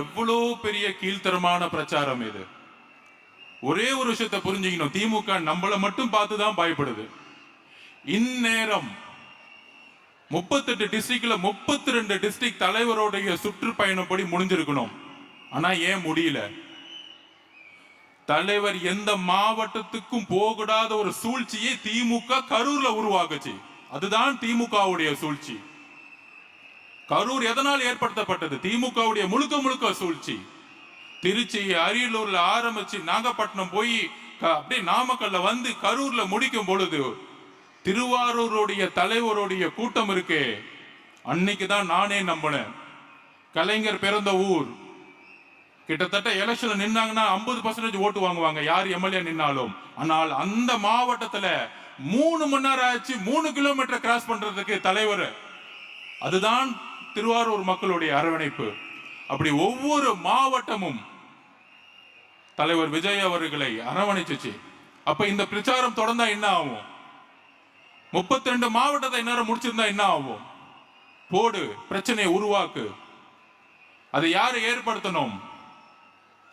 எவ்வளோ பெரிய கீழ்த்தரமான பிரச்சாரம் இது. ஒரே ஒரு விஷயத்தை புரிஞ்சுக்கணும், திமுக நம்மள மட்டும் பார்த்துதான் பயப்படுது. இந்நேரம் 38 டிஸ்ட்ரிக்ட்ல 32 டிஸ்ட்ரிக்ட் தலைவருடைய சுற்றுப்பயணப்படி முடிஞ்சிருக்கணும். ஆனா ஏன் முடியல? தலைவர் எந்த மாவட்டத்துக்கும் போகக்கூடாத ஒரு சூழ்ச்சியை திமுக கரூர்ல உருவாக்குச்சு. அதுதான் திமுகவுடைய சூழ்ச்சி. கரூர் எதனால் ஏற்படுத்தப்பட்டது? திமுகவுடைய முழுக்க முழுக்க சூழ்ச்சி. திருச்சி, அரியலூர்ல ஆரம்பிச்சு நாகப்பட்டினம் போய் அப்படியே நாமக்கல்ல வந்து கரூர்ல முடிக்கும் பொழுது திருவாரூருடைய தலைவருடைய கூட்டம் இருக்கே, அன்னைக்குதான் நானே நம்பினேன். கலைஞர் பிறந்த ஊர். கிட்டத்தட்ட எலெக்ஷன்ல நின்னாங்கன்னா 50% ஓட்டு வாங்குவாங்க யார் எம்எல்ஏ நின்னாலும். ஆனால் அந்த மாவட்டத்துல 3 மணி நேரம் ஆச்சு 3 கிலோமீட்டர் கிராஸ் பண்றதுக்கு தலைவர். அதுதான் திருவாரூர் மக்களுடைய அரவணைப்பு. அப்படி ஒவ்வொரு மாவட்டமும் தலைவர் விஜய் அவர்களை அரவணைச்சு. அப்ப இந்த பிரச்சாரம் தொடர்ந்தா என்ன ஆகும்? 32 மாவட்டத்தை நேரம் முடிச்சிருந்தா என்ன ஆகும்? போடு, பிரச்சனையை உருவாக்கு. அதை யாரு ஏற்படுத்தணும்?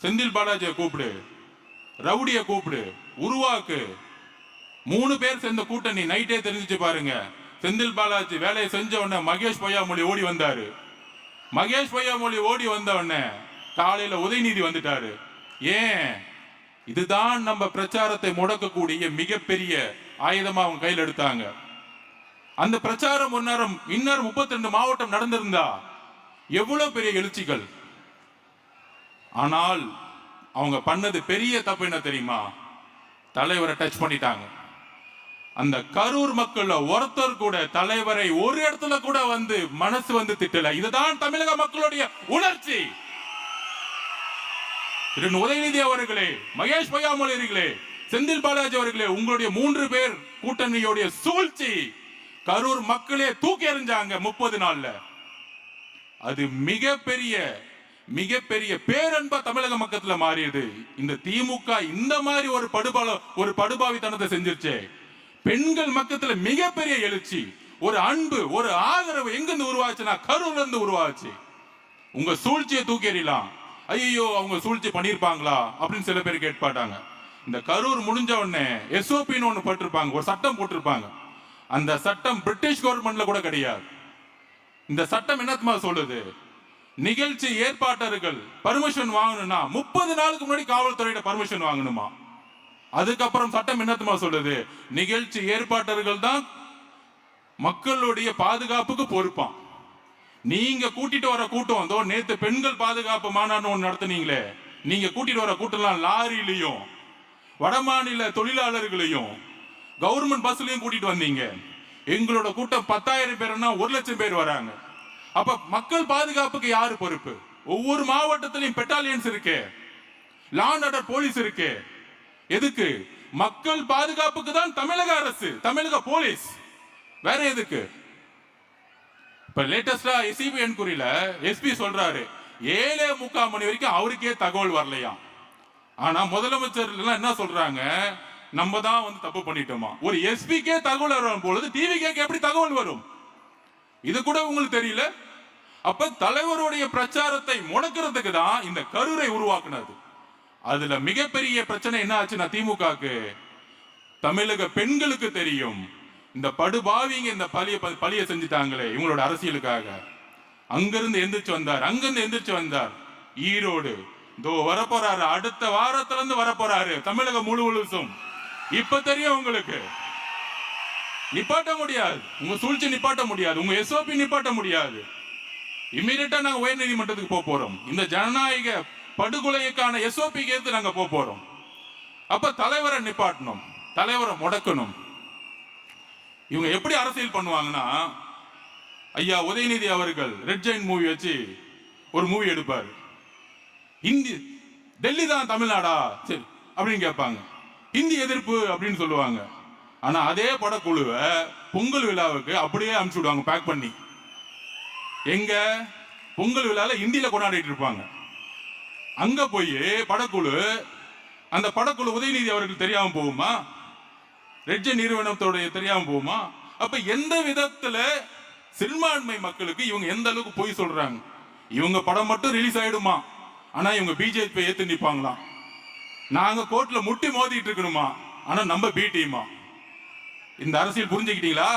செந்தில் பாலாஜியை கூப்பிடு, ரவுடியை கூப்பிடு, உருவாக்கு. 3 பேர் சேர்ந்த கூட்டணி. நைட்டே தெரிஞ்சிச்சு பாருங்க. செந்தில் பாலாஜி வேலையை செஞ்ச உடனே மகேஷ் பொய்யாமொழி ஓடி வந்தாரு. மகேஷ் பொய்யாமொழி ஓடி வந்த உடனே காலையில உதயநிதி வந்துட்டாரு. ஏன்? இதுதான் நம்ம பிரச்சாரத்தை முடக்கக்கூடிய மிகப்பெரிய ஆயுதமா அவங்க கையில் எடுத்தாங்க. அந்த பிரச்சாரம் இன்னும் 32 மாவட்டம் நடந்திருந்தா எவ்வளவு பெரிய எழுச்சிகள். ஆனால் அவங்க பண்ணது பெரிய தப்பு என்ன தெரியுமா? தலைவரை டச் பண்ணிட்டாங்க. அந்த கரூர் மக்கள் ஒருத்தர் கூட தலைவரை ஒரு இடத்துல கூட வந்து மனசு வந்து திட்டல. இதுதான் தமிழக மக்களுடைய உணர்ச்சி. உதயநிதி அவர்களே, மகேஷ் பொய்யாமொழி அவர்களே, செந்தில் பாலாஜி அவர்களே, உங்களுடைய 3 பேர் கூட்டணியுடைய சூழ்ச்சி கரூர் மக்களே தூக்கி எறிஞ்சாங்க 30 நாள்ல. அது மிகப்பெரிய பேரன்பா தமிழக மக்கத்துல மாறியது. இந்த திமுக இந்த மாதிரி ஒரு படுபாவித்தனத்தை செஞ்சிருச்சே. பெண்கள் மக்கத்துல மிகப்பெரிய எழுச்சி, ஒரு அன்பு, ஒரு ஆதரவு எங்கிருந்து உருவாச்சுன்னா கரூர்ல இருந்து உருவாச்சு. உங்க சூழ்ச்சியை தூக்கி எறியலாம். ஐயோ அவங்க சூழ்ச்சி பண்ணிருப்பாங்களா அப்படின்னு சில பேர் கேட்பாட்டாங்க. இந்த கரூர் முடிஞ்ச உடனே எஸ்ஓபின்னு ஒண்ணு போட்டிருப்பாங்க, ஒரு சட்டம் போட்டிருப்பாங்க. அந்த சட்டம் பிரிட்டிஷ் கவர்மெண்ட்ல கூட கிடையாது. இந்த சட்டம் என்னத்துமா சொல்லுது? நிகழ்ச்சி ஏற்பாட்டர்கள் பர்மிஷன் வாங்கணும்னா 30 நாளுக்கு முன்னாடி காவல்துறையிட பர்மிஷன் வாங்கணுமா. அதுக்கப்புறம் சட்டம் என்னத்துமா சொல்லுது? நிகழ்ச்சி ஏற்பாட்டர்கள் தான் மக்களுடைய பாதுகாப்புக்கு பொறுப்பான். நீங்க கூட்டிட்டு வர கூட்டம் வந்தோ, நேத்து பெண்கள் பாதுகாப்பு மாநாடு ஒன்று நடத்துனீங்களே, நீங்க கூட்டிட்டு வர கூட்டம்லாம் லாரிலையும் வடமாநில தொழிலாளர்களையும் கவர்மெண்ட் பஸ்லயும் கூட்டிட்டு வந்தீங்க. எங்களோட கூட்டம் 10,000 பேர்னா 1,00,000 பேர் வராங்க. அப்ப மக்கள் பாதுகாப்புக்கு யாரு பொறுப்பு? ஒவ்வொரு மாவட்டத்திலையும் பெட்டாலியன்ஸ் இருக்கு, லா அண்ட் ஆர்டர் போலீஸ் இருக்கு. எதுக்கு? மக்கள் பாதுகாப்புக்கு தான் தமிழக அரசு, தமிழக போலீஸ். வேற எதுக்கு? இப்ப லேட்டஸ்டா எஸ்சிபி என்கொயரியில எஸ்பி சொல்றாரு 7:45 மணி வரைக்கும் அவருக்கே தகவல் வரலையா. ஆனா முதலமைச்சர் என்ன சொல்றாங்க? நம்ம தான் வந்து தப்பு பண்ணிட்டோமா. ஒரு எஸ்பிக்கே தகவல் வரும் பொழுது டிவிக்கு எப்படி தகவல் வரும்? இது கூட உங்களுக்கு தெரியல. அப்ப தலைவருடைய பிரச்சாரத்தை முடக்கிறதுக்கு தான் இந்த கரூரை உருவாக்குனது. அதுல மிகப்பெரிய பிரச்சனை என்ன ஆச்சுன்னா, திமுகக்கு தமிழக பெண்களுக்கு தெரியும். இந்த படுபாவிங்க இந்த பழிய செஞ்சுட்டாங்களே இவங்களோட அரசியலுக்காக. அங்கிருந்து எந்திரிச்சு வந்தார் ஈரோடு. இதோ வரப்போறாரு, அடுத்த வாரத்துல இருந்து வரப்போறாரு தமிழகம் முழுவதும். இப்ப தெரியும் உங்களுக்கு. நிப்பாட்ட முடியாது, உங்க சூழ்ச்சி நிப்பாட்ட முடியாது, உங்க எஸ்ஓபி நிப்பாட்ட முடியாது. இம்மீடியட்டா நாங்க உயர் நீதிமன்றத்துக்கு போறோம். இந்த ஜனநாயக படுகொலைக்கான எஸ்ஓபி கேட்டு நாங்க போறோம். அப்ப தலைவரை நிப்பாட்டணும், தலைவரை முடக்கணும். இவங்க எப்படி அரசியல் பண்ணுவாங்கன்னா, ஐயா உதயநிதி அவர்கள் ரெட் ஜெயின் மூவி வச்சு ஒரு மூவி எடுப்பாரு. ஹிந்தி டெல்லி தான் தமிழ்நாடா சரி அப்படின்னு கேட்பாங்க. ஹிந்தி எதிர்ப்பு அப்படின்னு சொல்லுவாங்க. ஆனா அதே படக்குழுவை பொங்கல் விழாவுக்கு அப்படியே அனுப்பிச்சு விடுவாங்க பேக் பண்ணி. எங்க பொங்கல் விழால ஹிந்தியில கொண்டாடிட்டு இருப்பாங்க. அங்க போய் படக்குழு, அந்த படக்குழு உதயநிதி அவர்கள் தெரியாம போகுமா? ரெட்ஜ நிறுவனத்தோட தெரியாம போகுமா? அப்ப எந்த விதத்துல சிறுபான்மை மக்களுக்கு இவங்க எந்த அளவுக்கு போய் சொல்றாங்க? இவங்க படம் மட்டும் ரிலீஸ் ஆயிடுமா, ஆனா இவங்க பிஜேபி ஏத்து நிப்பாங்களாம். நாங்க கோர்ட்ல முட்டி மோதிட்டு இருக்கணுமா, ஆனா நம்ம பி டீமா. இந்த அரசியல் புரிஞ்சுக்கிட்டீங்களா?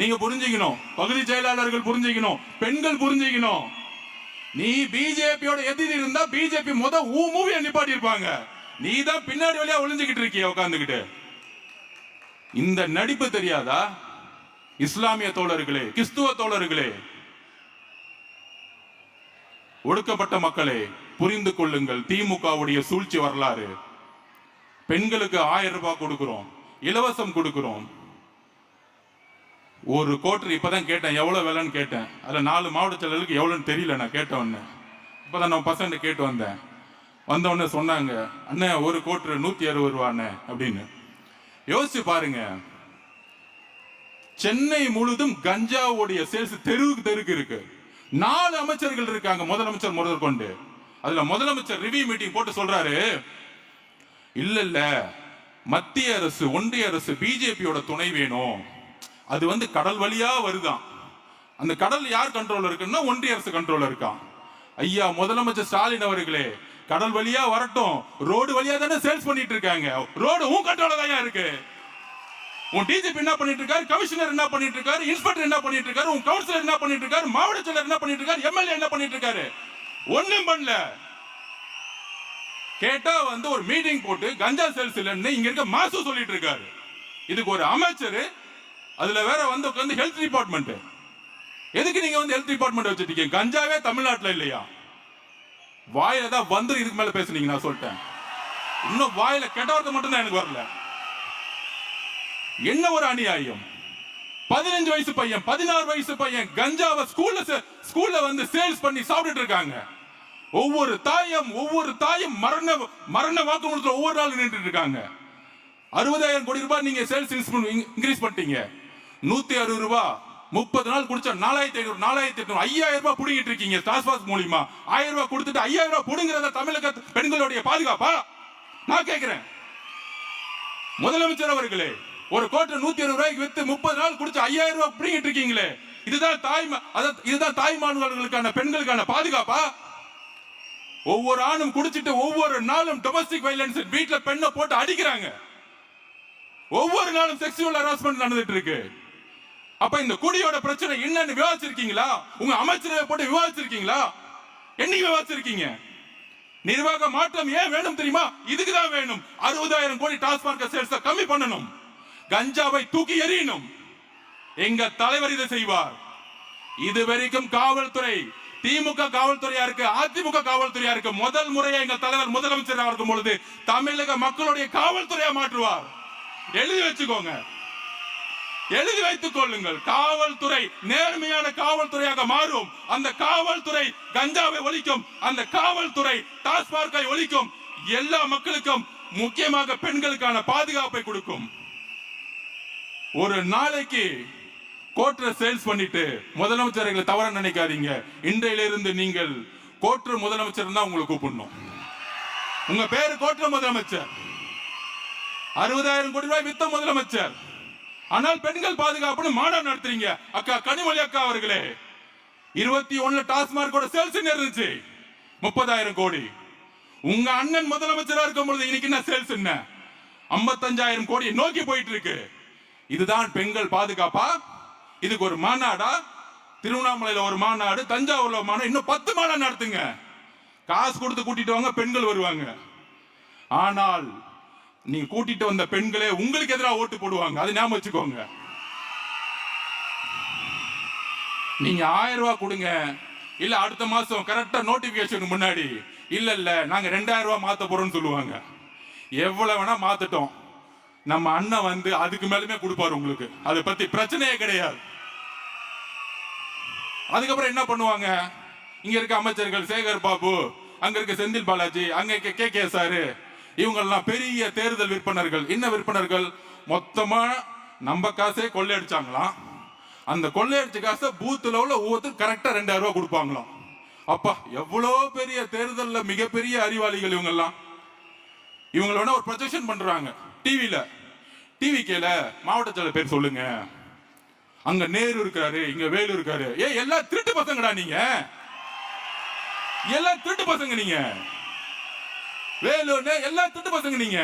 நீங்க புரிஞ்சுக்கணும், பகுதி செயலாளர்கள் புரிஞ்சுக்கணும், பெண்கள் புரிஞ்சுக்கணும். நீ பிஜேபியோட எதிரி இருந்தா பிஜேபி மூவியை நிப்பாட்டி இருப்பாங்க. நீ தான் பின்னாடி வழியா ஒளிஞ்சுக்கிட்டு இருக்கிய உட்கார்ந்துகிட்டு. இந்த நடிப்பு தெரியாதா? இஸ்லாமிய தோழர்களே, கிறிஸ்துவ தோழர்களே, ஒடுக்கப்பட்ட மக்களே, புரிந்து கொள்ளுங்கள் திமுகவுடைய சூழ்ச்சி வரலாறு. பெண்களுக்கு 1000 ரூபாய் கொடுக்கிறோம், இலவசம் கொடுக்கிறோம். ஒரு கோட்டர் இப்பதான் கேட்டேன், எவ்வளவு விலைன்னு கேட்டேன். அதுல 4 மாவட்ட செயலருக்கு எவ்வளவுன்னு தெரியல. நான் கேட்ட உடனே இப்பதான் நம்ம பசங்க கேட்டு வந்தேன். வந்த உடனே சொன்னாங்க, அண்ணன் ஒரு கோட்டர் 160 ரூபாண்ணே அப்படின்னு. யோசிச்சு பாருங்க, சென்னை முழுதும் கஞ்சாவுடைய சேல்ஸ் தெருவுக்கு இருக்கு. 4 அமைச்சர்கள் இருக்காங்க, முதலமைச்சர் முதல் கொண்டு. அதுல முதலமைச்சர் ரிவ்யூ மீட்டிங் போட்டு சொல்றாரு, இல்ல மத்திய அரசு ஒன்றிய அரசு பிஜேபியோட துணை வேணும். அது கடல் வழியா வருதான். அந்த கடல் யார் கண்ட்ரோல் இருக்குன்னா ஒன்றிய அரசு கண்ட்ரோல் இருக்கான். ஐயா முதலமைச்சர் ஸ்டாலின் அவர்களே, கடல் வழியா வரட்டும், ரோடு வழியா தானே சேல்ஸ் பண்ணிட்டு இருக்காங்க. ரோடு உன் கண்ட்ரோல தான் இருக்கு. உன் டிஜிபி என்ன பண்ணிட்டு இருக்காரு, கமிஷனர் என்ன பண்ணிட்டு இருக்காரு, இன்ஸ்பெக்டர் என்ன பண்ணிட்டு இருக்காரு, உன் கவுன்சிலர் என்ன பண்ணிட்டு இருக்காரு, மாவட்ட செயலர் என்ன பண்ணிட்டு இருக்காரு, எம்எல்ஏ என்ன பண்ணிட்டு இருக்காரு, ஒண்ணும் பண்ணல. கேட்டா ஒரு மீட்டிங் போட்டு கஞ்சா சேல்ஸ் இல்லன்னு இங்க இருக்க மாசு சொல்லிட்டு இருக்காரு. இதுக்கு ஒரு அமைச்சர், அதுல வேற உட்கார்ந்து ஹெல்த் டிபார்ட்மெண்ட். எதுக்கு நீங்க ஹெல்த் டிபார்ட்மெண்ட் வச்சிருக்கீங்க? கஞ்சாவே தமிழ்நாட்டுல இல்லையா? வாயில தான் இதுக்கு மேல பேசுனீங்க. நான் சொல்லிட்டேன், இன்னும் வாயில கெட்ட வார்த்தை மட்டும் தான் எனக்கு வரல. என்ன ஒரு அநியாயம்! 15 வயசு பையன், 16 வயசு பையன் கஞ்சாவை ஸ்கூல்ல சேல்ஸ் பண்ணி சாப்பிட்டு இருக்காங்க. ஒவ்வொரு தாயும் மரண வாக்குமூலத்துல ஒவ்வொரு நாள் நின்று இருக்காங்க. 60,000 கோடி ரூபாய் நீங்க சேல்ஸ் இன்க்ரீஸ் பண்ணிட்டீங்க. 160 ரூபாய் 30 நாள் குடிச்சா 4,500, 4,800, 5,000 ரூபாய் புடுங்கிட்டு இருக்கீங்க. டாஸ்மாக் மூலியமா 1000 ரூபாய் கொடுத்துட்டு 5,000 ரூபாய் புடுங்கிறத தமிழக பெண்களுடைய பாதுகாப்பா? நான் கேட்கிறேன். முதலமைச்சர் அவர்களே, ஒரு கோட்டை 160 ரூபாய்க்கு வித்து 30 நாள் குடிச்சு 5,000 ரூபாய் புடுங்கிட்டு இருக்கீங்களே, இதுதான் தாய்மார்களுக்கான பெண்களுக்கான பாதுகாப்பா? ஒவ்வொரு ஆணும் குடிச்சிட்டு ஒவ்வொரு நாளும் டொமஸ்டிக் வயலன்ஸ், வீட்டுல பெண்ணை போட்டு அடிக்கிறாங்க. ஒவ்வொரு நாளும் செக்ஸுவல் ஹராஸ்மெண்ட் நடந்துட்டு இருக்கு. அப்ப இந்த குடியோட பிரச்சனை என்னன்னு விவாதிச்சிருக்கீங்களா? உங்க அமைச்சரவை போட்டு விவாதிச்சிருக்கீங்களா? என்னைக்கு விவாதிச்சிருக்கீங்க? நிர்வாக மாற்றம் ஏன் வேணும் தெரியுமா? இதுக்குதான் வேணும். 60,000 கோடி டாஸ்மாக் சேல்ஸ் கம்மி பண்ணணும், கஞ்சாவை தூக்கி எறியணும். எங்க தலைவர் இதை செய்வார். இதுவரைக்கும் காவல்துறை திமுக காவல்துறையா இருக்கு, அதிமுக காவல்துறையா இருக்கு. முதல் முறையா எங்க தலைவர் முதலமைச்சராக இருக்கும் பொழுது தமிழக மக்களுடைய காவல்துறையா மாற்றுவார். எழுதி வச்சுக்கோங்க, எழுதி வைத்துக் கொள்ளுங்கள். காவல்துறை நேர்மையான காவல்துறையாக மாறும். அந்த காவல்துறை கஞ்சாவை ஒழிக்கும், அந்த காவல்துறை டாஸ்மார்க்கை ஒழிக்கும். எல்லா மக்களுக்கும், முக்கியமாக பெண்களுக்கான பாதுகாப்பை கொடுக்கும். ஒரு நாளைக்கு கோட்டர் சேல்ஸ் பண்ணிட்டு முதலமைச்சர்களை தவற நினைக்காதீங்க. இன்றையிலிருந்து நீங்கள் கோட்டர் முதலமைச்சர் தான் உங்களை கூப்பிடணும். உங்க பேரு கோட்டர் முதலமைச்சர். 60,000 கோடி ரூபாய் வித்த முதலமைச்சர். ஆனால் பெண்கள் பாதுகாப்புன்னு மாநாடு நடத்துறீங்க. அக்கா கனிமொழி அக்கா அவர்களே, 21 டாஸ்மார்க்கோட சேல்ஸ் இருந்துச்சு 30,000 கோடி. உங்க அண்ணன் முதலமைச்சரா இருக்கும் பொழுது இன்னைக்கு என்ன சேல்ஸ்? என்ன 55,000 கோடி நோக்கி போயிட்டு இருக்கு. இதுதான் பெண்கள் பாதுகாப்பா? இதுக்கு ஒரு மாநாடா? திருவண்ணாமலையில ஒரு மாநாடு, தஞ்சாவூர்ல ஒரு மாநாடு, இன்னும் 10 மாநாடு நடத்துங்க. காசு கொடுத்து கூட்டிட்டு வாங்க, பெண்கள் வருவாங்க. ஆனால் நீங்க கூட்டிட்டு வந்த பெண்களே உங்களுக்கு எதிராக ஓட்டு போடுவாங்க. அது ஞாபகம் வச்சுக்கோங்க. நீங்க 1000 ரூபாய் கொடுங்க, இல்ல அடுத்த மாசம் கரெக்டா நோட்டிபிகேஷன் முன்னாடி இல்ல நாங்க 2,000 ரூபாய் மாத்த போறோம்னு சொல்லுவாங்க. எவ்வளவு வேணா மாத்தட்டும், நம்ம அண்ணன் அதுக்கு மேலுமே கொடுப்பாரு உங்களுக்கு. அதை பத்தி பிரச்சனையே கிடையாது. அதுக்கப்புறம் என்ன பண்ணுவாங்க? இங்க இருக்க அமைச்சர்கள் சேகர் பாபு, அங்க இருக்க செந்தில் பாலாஜி, அங்க இருக்க கே சாரு, இவங்க எல்லாம் பெரிய தேர்தல் விற்பனர்கள். என்ன விற்பனர்கள்? மொத்தமா நம்ம காசே கொள்ளையடிச்சாங்களாம். அந்த கொள்ளையடிச்ச காசை பூத்துல உள்ள ஒவ்வொருத்தரும் கரெக்டா 2,000 ரூபாய் கொடுப்பாங்களாம். அப்பா, எவ்வளவு பெரிய தேர்தல்ல மிகப்பெரிய அறிவாளிகள் இவங்க எல்லாம். இவங்களை வேணா ஒரு ப்ரொஜெக்ஷன் பண்றாங்க டிவி கேல மாவட்ட செயலர் பேர் சொல்லுங்க, அங்க நேரு இருக்காரு, இங்க வேலு இருக்காரு. எல்லாம் திருட்டு பசங்கடா நீங்க. எல்லாம் திருட்டு பசங்க நீங்க. வேலூர்ல எல்லாம் திருட்டு பசங்க நீங்க.